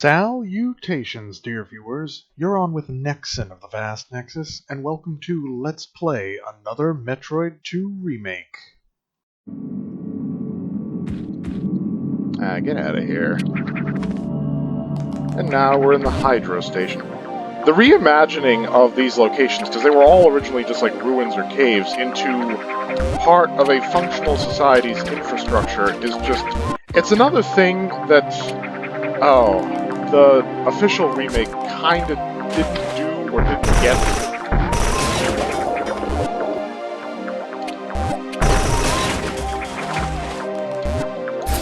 Salutations, dear viewers. You're on with Nexon of the Vast Nexus, and welcome to Let's Play another Metroid 2 Remake. Get out of here. And now we're in the Hydro Station. The reimagining of these locations, because they were all originally just like ruins or caves, into part of a functional society's infrastructure is just... It's another thing that... the official remake kinda didn't do or didn't get.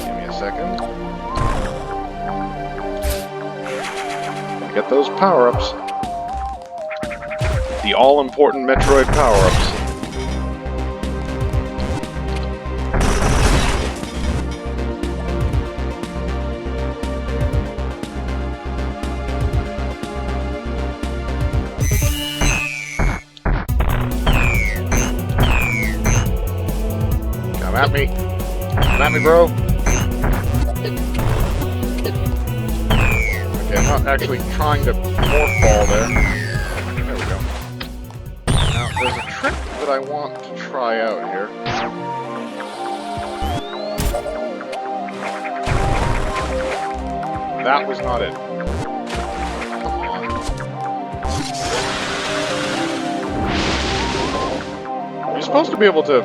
Give me a second. Get those power-ups. The all-important Metroid power-ups. Come at me, bro. Okay, I'm not actually trying to morph ball there. There we go. Now, there's a trick that I want to try out here. That was not it. Come on. You're supposed to be able to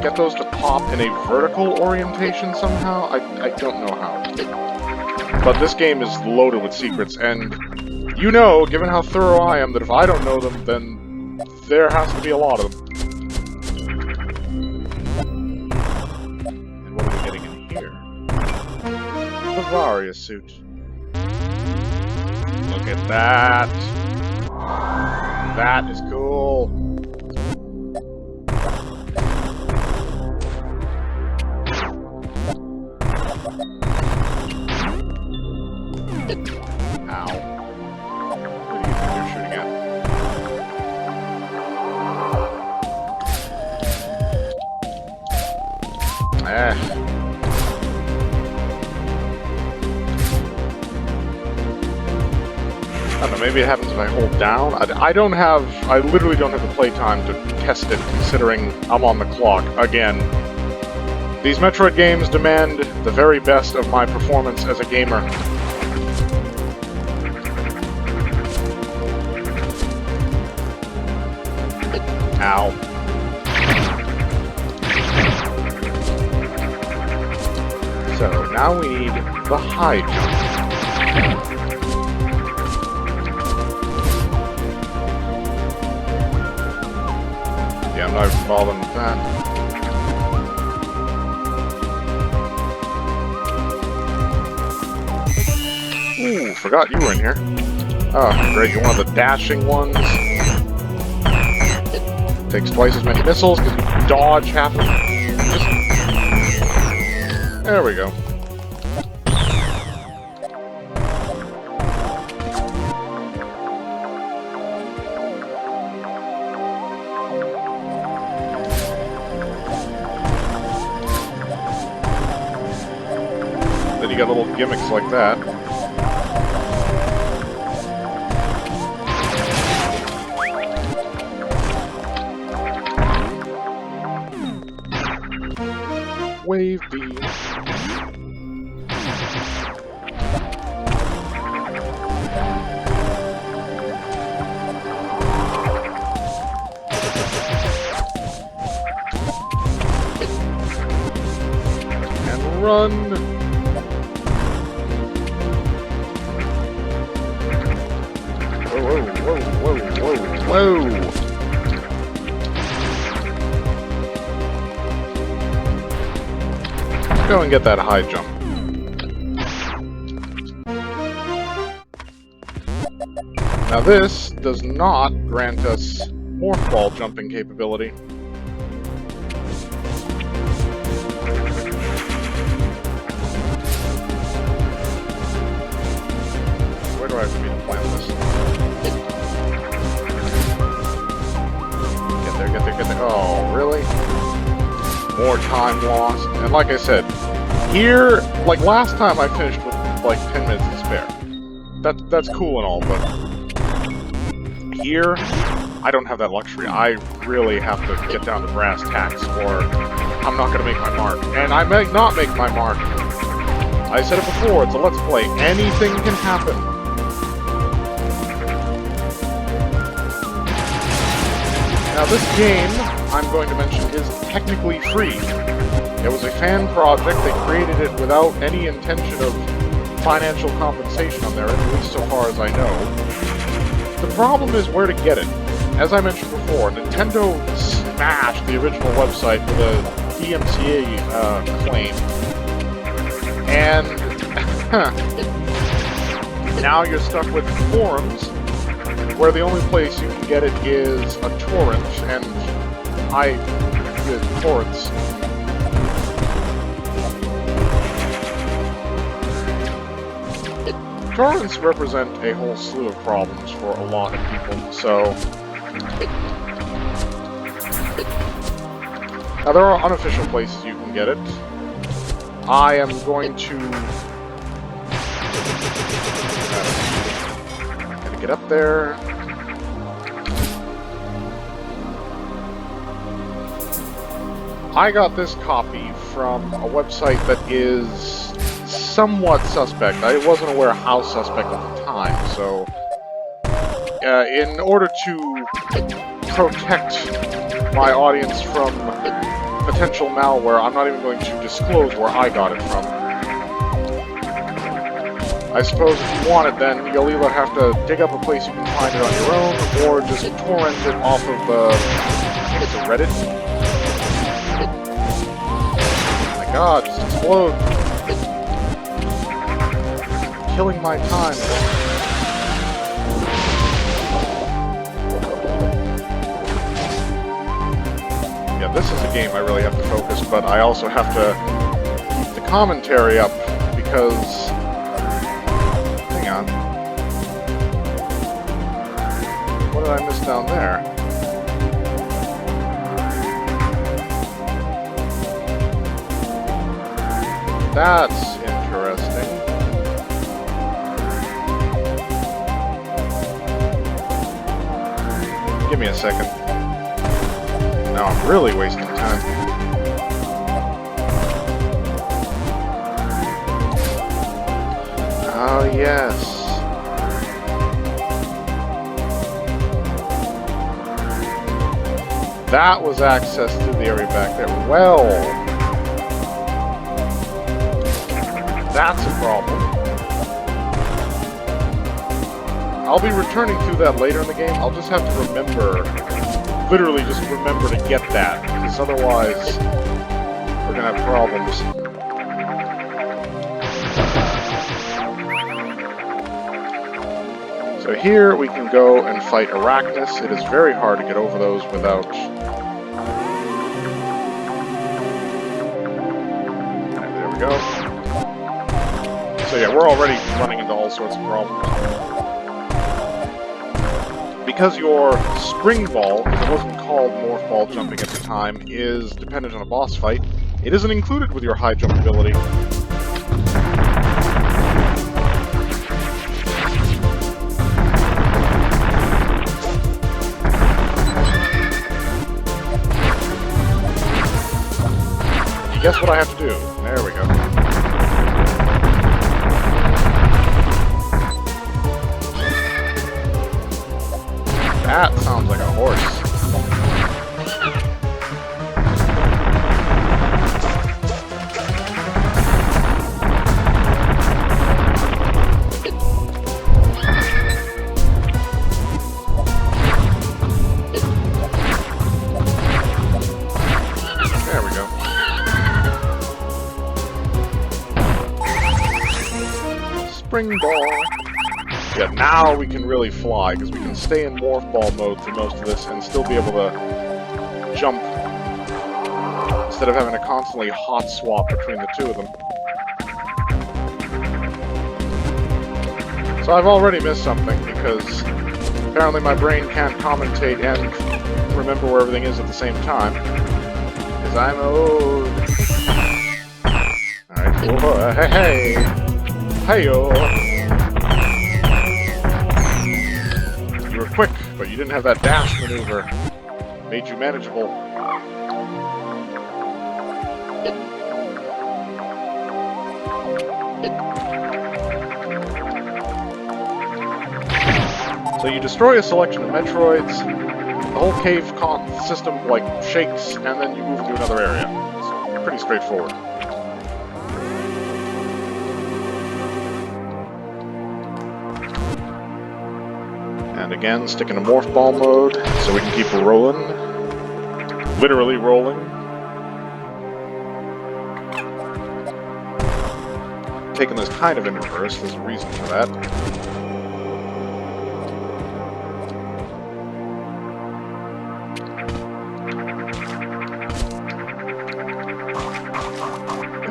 get those to pop in a vertical orientation somehow? I don't know how. But this game is loaded with secrets, and you know, given how thorough I am, that if I don't know them, then there has to be a lot of them. And what are we getting in here? The Varia suit. Look at that! That is cool! I don't know, maybe it happens if I hold down. I literally don't have the playtime to test it, considering I'm on the clock, again. These Metroid games demand the very best of my performance as a gamer. Ow. So, now we need the high jump. Yeah, I'm not even bothering with that. Ooh, forgot you were in here. Oh, great, you're one of the dashing ones. Takes twice as many missiles because you dodge half of them. There we go. Then you got little gimmicks like that. Wave beam. And run. Whoa, whoa, whoa, whoa, whoa, whoa. Go and get that high jump. Now this does not grant us morph ball jumping capability. Where do I have to be to plan this? Get there, get there, get there. Oh, really? More time lost. And like I said, here, like last time I finished with have like 10 minutes to spare. That's cool and all, but here, I don't have that luxury. I really have to get down to brass tacks, or I'm not gonna make my mark. And I may not make my mark. I said it before, it's a Let's Play. Anything can happen. Now this game, I'm going to mention, is technically free. It was a fan project. They created it without any intention of financial compensation on there, at least so far as I know. The problem is where to get it. As I mentioned before, Nintendo smashed the original website with a DMCA claim. And now you're stuck with forums, where the only place you can get it is a torrent, and the torrents. Torrents represent a whole slew of problems for a lot of people, so... Now, there are unofficial places you can get it. I am going to... Gotta get up there. I got this copy from a website that is somewhat suspect. I wasn't aware how suspect at the time, so... in order to protect my audience from potential malware, I'm not even going to disclose where I got it from. I suppose if you want it, then you'll either have to dig up a place you can find it on your own, or just torrent it off of, I think it's a Reddit. Oh my god, just explode. Killing my time. Yeah, this is a game I really have to focus, but I also have to keep the commentary up, because... Hang on. What did I miss down there? That's interesting. Give me a second. Now I'm really wasting time. Oh, yes. That was access to the area back there. Well, that's a problem. I'll be returning to that later in the game. I'll just have to remember, literally just remember to get that, because otherwise we're gonna have problems. So here we can go and fight Arachnus. It is very hard to get over those without... There we go. So yeah, we're already running into all sorts of problems. Because your spring ball, because it wasn't called morph ball jumping at the time, is dependent on a boss fight, it isn't included with your high jump ability. Guess what I have to do? There we go. That sounds like a horse. There we go. Spring ball. Yeah, now we can really fly, because we can stay in morph ball mode for most of this and still be able to jump, instead of having to constantly hot swap between the two of them. So I've already missed something, because apparently my brain can't commentate and remember where everything is at the same time. Because I'm old. Alright, cool. Hey! Hey-yo! You were quick, but you didn't have that dash maneuver. Made you manageable. So you destroy a selection of Metroids, the whole cave system, like, shakes, and then you move into another area. It's pretty straightforward. And again, stick into Morph Ball mode, so we can keep rolling. Literally rolling. Taking this kind of in reverse, there's a reason for that.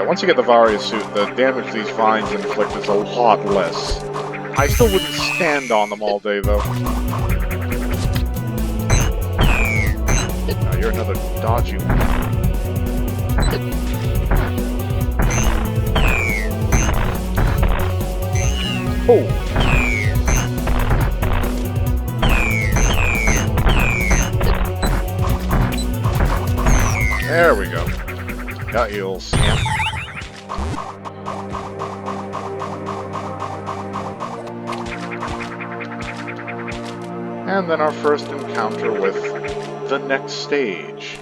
Once you get the Varia suit, the damage these vines inflict is a lot less. I still wouldn't stand on them all day, though. Now, you're another dodgy one. Oh! There we go. Got you, old scamp. And then our first encounter with the next stage.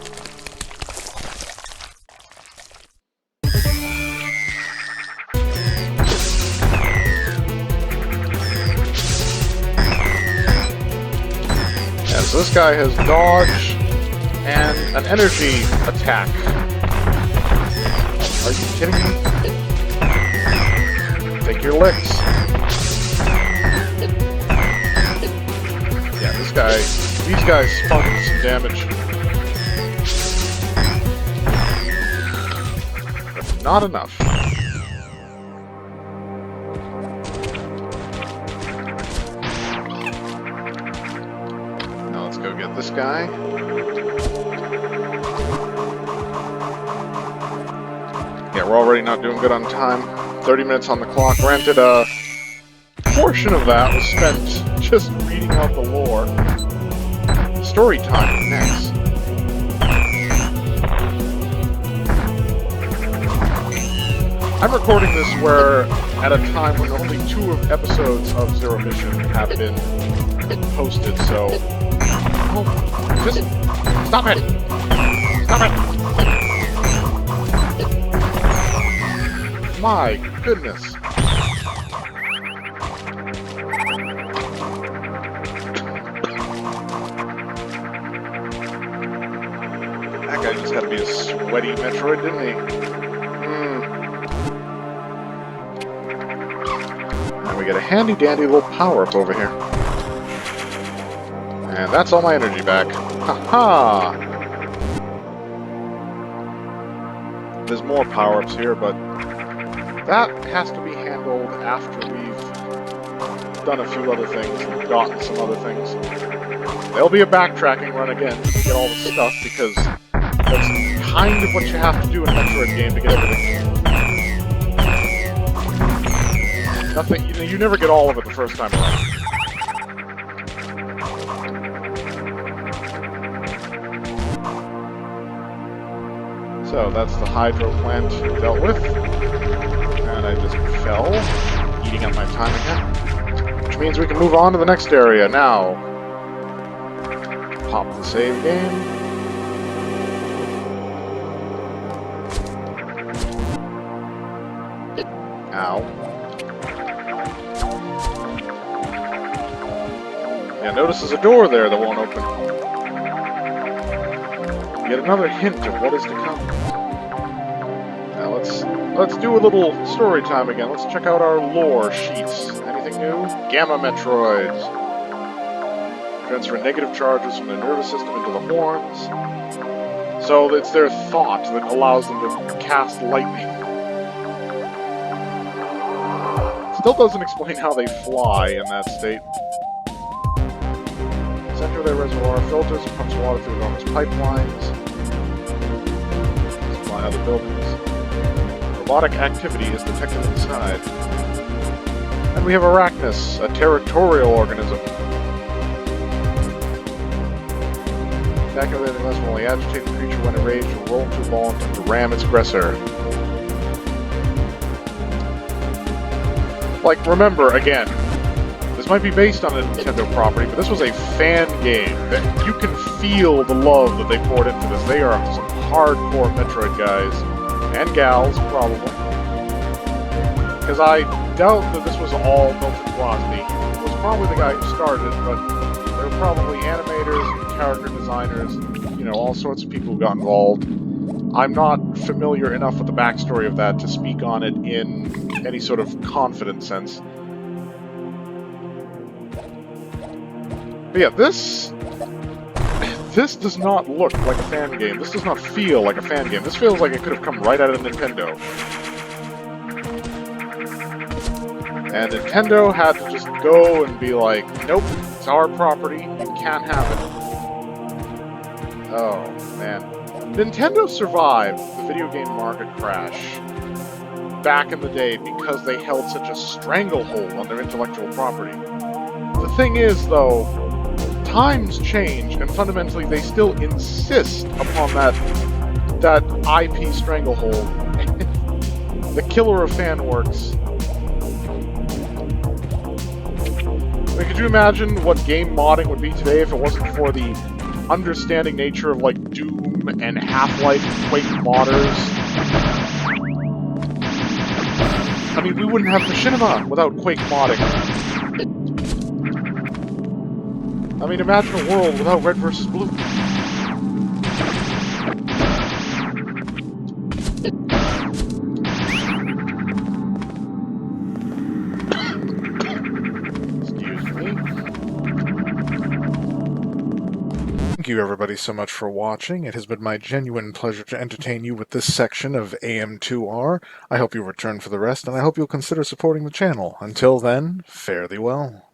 Yeah, so this guy has dodge and an energy attack. Are you kidding me? Take your licks. These guys spunk some damage. But not enough. Now let's go get this guy. Yeah, we're already not doing good on time. 30 minutes on the clock. Granted, a portion of that was spent just reading out the lore. Story time is next. I'm recording this at a time when only 2 episodes of Zero Mission have been posted, so... Oh, just... Stop it! Stop it! My goodness. That guy just had to be a sweaty Metroid, didn't he? And we get a handy-dandy little power-up over here. And that's all my energy back. Ha-ha! There's more power-ups here, but that has to be handled after we've done a few other things and gotten some other things. There'll be a backtracking run again to get all the stuff, because that's kind of what you have to do in a Metroid game to get everything. Nothing, you never get all of it the first time around. So that's the hydro plant dealt with. And I just fell, eating up my time again. Which means we can move on to the next area now. Pop the save game. Ow. Yeah, notice there's a door there that won't open. Yet another hint of what is to come. Now let's do a little story time again. Let's check out our lore sheets. Anything new? Gamma Metroids. Transfer negative charges from their nervous system into the horns. So it's their thought that allows them to cast lightning. Still doesn't explain how they fly in that state. Center of their reservoir filters and pumps water through enormous pipelines. Supply other buildings. Robotic activity is detected inside. And we have Arachnus, a territorial organism. Calculating less will only agitate the creature when enraged will roll into a ball and to ram its aggressor. Like, remember, again, this might be based on a Nintendo property, but this was a fan game. That you can feel the love that they poured into this. They are some hardcore Metroid guys. And gals, probably. Because I doubt that this was all Milton Glasby. He was probably the guy who started, but there were probably animators and character designers, you know, all sorts of people who got involved. I'm not familiar enough with the backstory of that to speak on it in any sort of confident sense. But yeah, this does not look like a fan game. This does not feel like a fan game. This feels like it could have come right out of Nintendo. And Nintendo had to just go and be like, nope, it's our property, you can't have it. Oh, man. Nintendo survived the video game market crash back in the day because they held such a stranglehold on their intellectual property. The thing is, though, times change, and fundamentally they still insist upon that IP stranglehold. The killer of fan works. I mean, could you imagine what game modding would be today if it wasn't for the understanding nature of, like, Doom and Half-Life and Quake modders? I mean, we wouldn't have Machinima without Quake modding. I mean, imagine a world without Red vs. Blue. Thank you everybody so much for watching. It has been my genuine pleasure to entertain you with this section of AM2R. I hope you return for the rest, and I hope you'll consider supporting the channel. Until then, fare thee well.